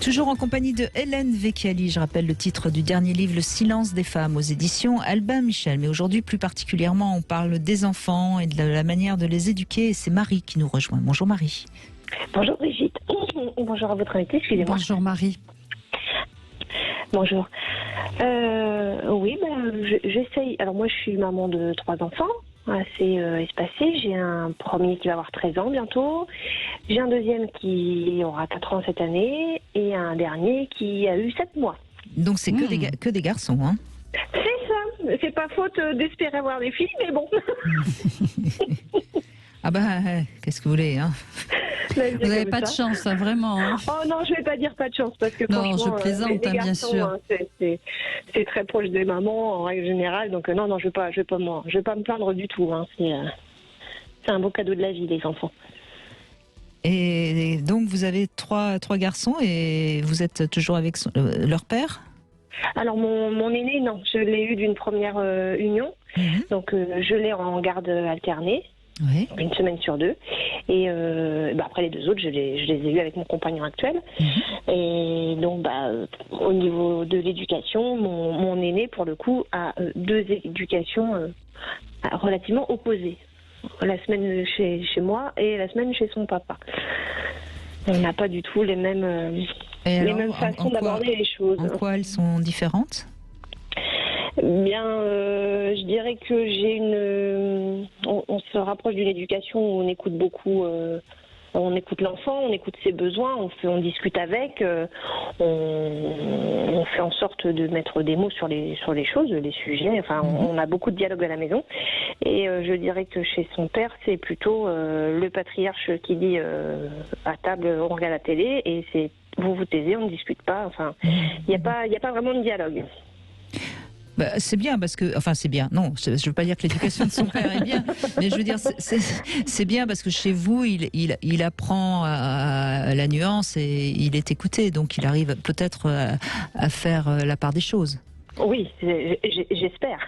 Toujours en compagnie de Hélène Vecchiali. Je rappelle le titre du dernier livre, Le silence des femmes, aux éditions Albin Michel. Mais aujourd'hui, plus particulièrement, on parle des enfants et de la manière de les éduquer. Et c'est Marie qui nous rejoint. Bonjour Marie. Bonjour Brigitte. Bonjour à votre invité, excusez-moi. Bonjour Marie. Bonjour. Oui, j'essaye. Alors moi, je suis maman de 3 enfants, assez espacés. J'ai un premier qui va avoir 13 ans bientôt. J'ai un deuxième qui aura 4 ans cette année et un dernier qui a eu 7 mois. Donc c'est que des garçons, hein? C'est ça. C'est pas faute d'espérer avoir des filles, mais bon. Ah qu'est-ce que vous voulez, hein? Vous n'avez pas de chance, hein, vraiment. Hein. Oh non, je vais pas dire pas de chance parce que non, franchement, je plaisante, les garçons, bien sûr. C'est très proche des mamans en règle générale, donc non, je vais pas me plaindre du tout. Hein. C'est un beau cadeau de la vie, les enfants. Et donc vous avez trois garçons et vous êtes toujours avec leur père? Alors mon aîné, non, je l'ai eu d'une première union, donc je l'ai en garde alternée. Oui. Une semaine sur 2 et après les 2 autres je les ai eus avec mon compagnon actuel et donc au niveau de l'éducation mon aîné pour le coup a 2 éducations relativement opposées, la semaine chez moi et la semaine chez son papa. On n'a pas du tout les mêmes façons d'aborder les choses. En quoi elles sont différentes? Bien, je dirais que on se rapproche d'une éducation où on écoute beaucoup, on écoute l'enfant, on écoute ses besoins, on discute avec, on fait en sorte de mettre des mots sur les choses, les sujets. Enfin, on a beaucoup de dialogue à la maison. Et je dirais que chez son père, c'est plutôt le patriarche qui dit à table, on regarde la télé et c'est vous vous taisez, on ne discute pas. Enfin, il n'y a pas vraiment de dialogue. C'est bien parce que, c'est bien. Non, je ne veux pas dire que l'éducation de son père est bien, mais je veux dire c'est bien parce que chez vous, il apprend à la nuance et il est écouté, donc il arrive peut-être à faire la part des choses. Oui, j'espère.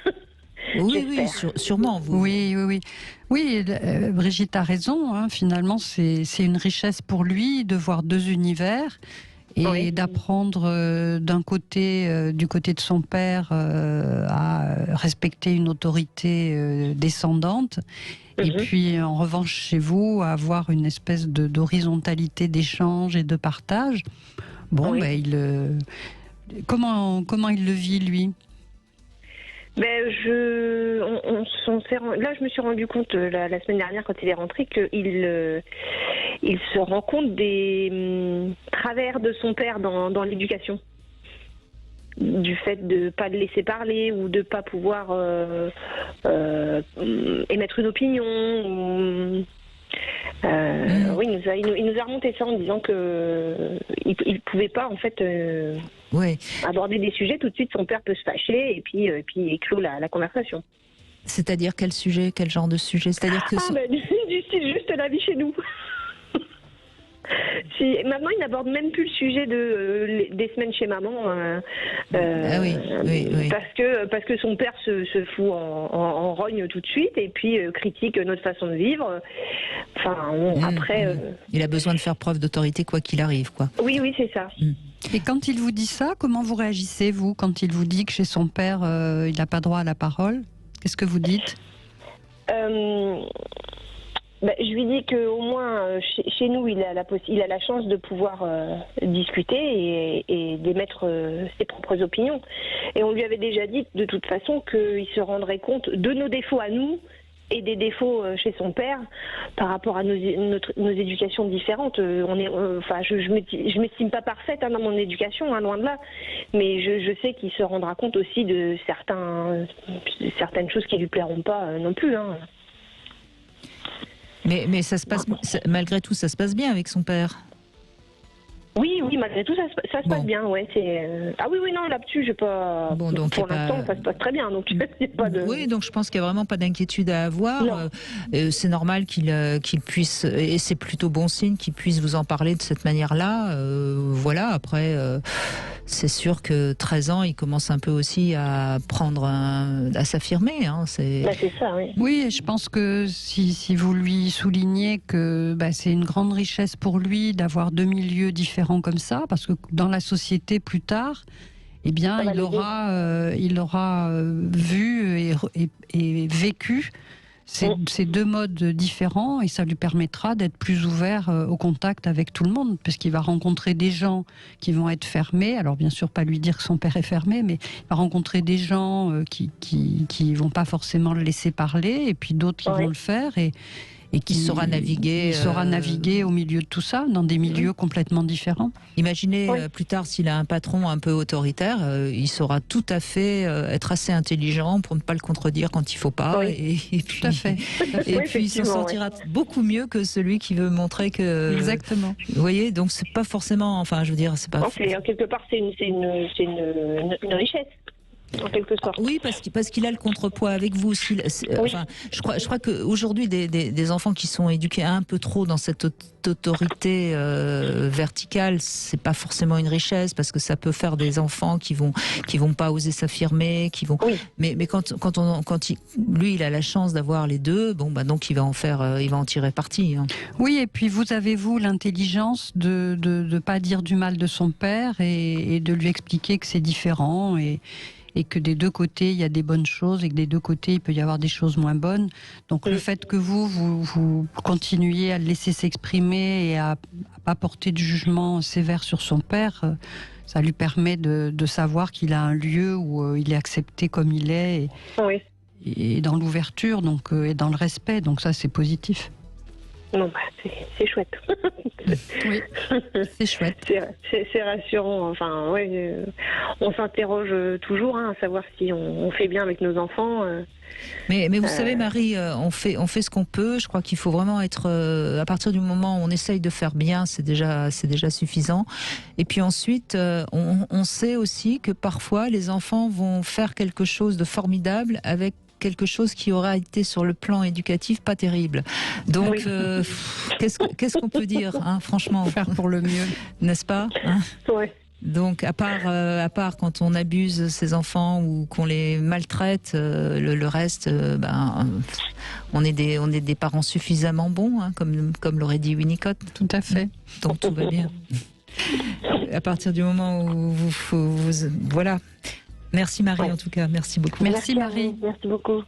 Oui, sûrement. Oui, Brigitte a raison. Hein, finalement, c'est une richesse pour lui de voir 2 univers. Et d'apprendre du côté de son père à respecter une autorité descendante. Et puis en revanche chez vous, à avoir une espèce d'horizontalité d'échange et de partage. Bon, comment il le vit lui? Là, je me suis rendu compte la semaine dernière quand il est rentré qu'il se rend compte des travers de son père dans l'éducation, du fait de ne pas le laisser parler ou de ne pas pouvoir émettre une opinion. Oui, il nous a remonté ça en disant que il pouvait pas en fait aborder des sujets tout de suite. Son père peut se fâcher et puis éclôt la conversation. C'est-à-dire quel genre de sujet? C'est-à-dire que du style juste la vie chez nous. Maintenant, il n'aborde même plus le sujet des semaines chez maman parce que son père se fout en rogne tout de suite et puis critique notre façon de vivre. Après... Il a besoin de faire preuve d'autorité quoi qu'il arrive, quoi. Oui, c'est ça. Et quand il vous dit ça, comment vous réagissez, vous, quand il vous dit que chez son père, il n'a pas droit à la parole? Qu'est-ce que vous dites? Je lui dis qu'au moins chez nous il a la chance de pouvoir discuter et d'émettre ses propres opinions. Et on lui avait déjà dit de toute façon qu'il se rendrait compte de nos défauts à nous et des défauts chez son père par rapport à nos éducations différentes. Je m'estime pas parfaite dans mon éducation, loin de là, mais je sais qu'il se rendra compte aussi de certaines choses qui lui plairont pas non plus. Mais ça se passe, malgré tout, ça se passe bien avec son père. Oui, malgré tout, ça se passe bien, ouais. Non, là-dessus, j'ai pas. Donc, pour l'instant, ça se passe très bien, donc y a pas de. Oui, donc je pense qu'il y a vraiment pas d'inquiétude à avoir. C'est normal qu'il puisse, et c'est plutôt bon signe qu'il puisse vous en parler de cette manière-là. Après, c'est sûr que 13 ans, il commence un peu aussi à à s'affirmer. Hein, c'est ça, oui. Oui, et je pense que si vous lui soulignez que c'est une grande richesse pour lui d'avoir 2 milieux différents comme ça, parce que dans la société plus tard, eh bien, il aura vu et vécu ces deux modes différents, et ça lui permettra d'être plus ouvert au contact avec tout le monde, parce qu'il va rencontrer des gens qui vont être fermés. Alors bien sûr, pas lui dire que son père est fermé, mais il va rencontrer des gens qui vont pas forcément le laisser parler, et puis d'autres qui vont le faire, et qui saura naviguer au milieu de tout ça, dans des milieux complètement différents. Imaginez plus tard, s'il a un patron un peu autoritaire, il saura tout à fait être assez intelligent pour ne pas le contredire quand il faut pas. Et puis, tout à fait. Et puis il s'en sortira beaucoup mieux que celui qui veut montrer que... Exactement. Vous voyez, donc c'est pas forcément... Enfin, je veux dire, c'est pas... Quelque part, c'est une richesse. En quelque sorte. Oui, parce qu'il a le contrepoids avec vous. Enfin, je crois qu'aujourd'hui, des enfants qui sont éduqués un peu trop dans cette autorité verticale, c'est pas forcément une richesse, parce que ça peut faire des enfants qui vont pas oser s'affirmer, mais quand lui, il a la chance d'avoir les deux, donc il va en tirer parti. Hein. Oui, et puis vous l'intelligence de pas dire du mal de son père, et de lui expliquer que c'est différent, et que des deux côtés, il y a des bonnes choses, et que des deux côtés, il peut y avoir des choses moins bonnes. Donc le fait que vous continuiez à le laisser s'exprimer et à pas porter de jugement sévère sur son père, ça lui permet de savoir qu'il a un lieu où il est accepté comme il est, et dans l'ouverture, et dans le respect. Donc ça, c'est positif. Non, c'est chouette. Oui, c'est chouette. C'est rassurant. Enfin, on s'interroge toujours à savoir si on fait bien avec nos enfants. Mais vous savez, Marie, on fait ce qu'on peut. Je crois qu'il faut vraiment être... à partir du moment où on essaye de faire bien, c'est déjà suffisant. Et puis ensuite, on sait aussi que parfois, les enfants vont faire quelque chose de formidable avec quelque chose qui aura été sur le plan éducatif pas terrible. Donc, qu'est-ce qu'on peut dire, hein, franchement, faire pour le mieux, n'est-ce pas, hein? Donc, à part quand on abuse ses enfants ou qu'on les maltraite, le reste, on est des parents suffisamment bons, hein, comme l'aurait dit Winnicott. Tout à fait. Donc tout va bien. À partir du moment où vous voilà. Merci Marie, en tout cas. Merci beaucoup. Merci Marie. Merci beaucoup.